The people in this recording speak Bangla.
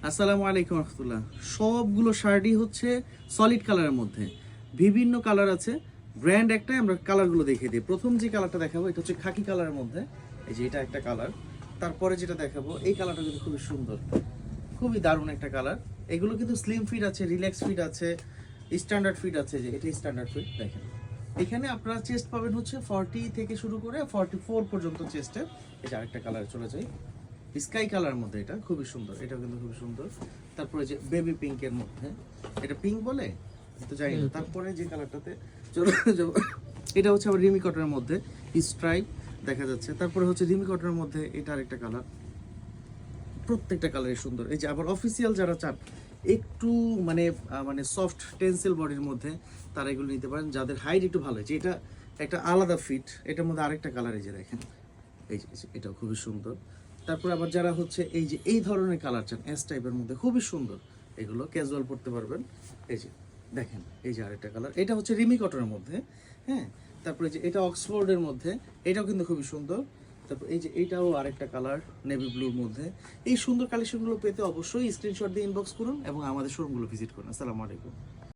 আসসালামু আলাইকুম রহমতুল্লাহ। সবগুলো শার্টই হচ্ছে সলিড কালারের মধ্যে, বিভিন্ন কালার আছে। ব্র্যান্ড একটাই, আমরা কালারগুলো দেখিয়ে দিই। প্রথম যে কালারটা দেখাবো এটা হচ্ছে খাকি কালারের মধ্যে, এই যে এটা একটা কালার। তারপরে যেটা দেখাবো এই কালারটা কিন্তু খুবই সুন্দর, খুবই দারুণ একটা কালার। এগুলো কিন্তু স্লিম ফিট আছে, রিল্যাক্স ফিট আছে, স্ট্যান্ডার্ড ফিট আছে। যে এটা স্ট্যান্ডার্ড ফিট দেখেন, এখানে আপনারা চেস্ট পাবেন হচ্ছে 40 থেকে শুরু করে 44 পর্যন্ত চেস্টে। এই যে আরেকটা কালার চলে যায় স্কাই কালার মধ্যে, এটা খুবই সুন্দর, এটা কিন্তু খুবই সুন্দর। তারপরে যে বেবি পিঙ্কের মধ্যে, এটা পিঙ্ক বলে তো জানি না। তারপরে যে কালারটাতে চলে যাবো, এটা হচ্ছে আবার রিমি কটনের মধ্যে স্ট্রাইপ দেখা যাচ্ছে। তারপরে হচ্ছে রিমি কটনের মধ্যে এটা আরেকটা কালার, প্রত্যেকটা কালারই সুন্দর। এই যে আবার অফিসিয়াল যারা চান একটু মানে মানে সফট টেন্সিল বডির মধ্যে, তারা এগুলো নিতে পারেন। যাদের হাইট একটু ভালো, যে এটা একটা আলাদা ফিট, এটার মধ্যে আরেকটা কালার এই যে দেখেন, এই যে এটাও খুবই সুন্দর। তারপর আবার যারা হচ্ছে এই যে এই ধরনের কালার চান এস টাইপের মধ্যে, খুবই সুন্দর, এগুলো ক্যাজুয়াল পরতে পারবেন। এই যে দেখেন, এই যে আরেকটা কালার, এটা হচ্ছে রিমি কটনের মধ্যে। হ্যাঁ, তারপরে যে এটা অক্সফোর্ডের মধ্যে, এটাও কিন্তু খুবই সুন্দর। তারপর এই যে এইটাও আরেকটা কালার নেভি ব্লুর মধ্যে। এই সুন্দর কালেকশনগুলো পেতে অবশ্যই স্ক্রিনশট দিয়ে ইনবক্স করুন এবং আমাদের শোরুমগুলো ভিজিট করুন। আসসালামু আলাইকুম।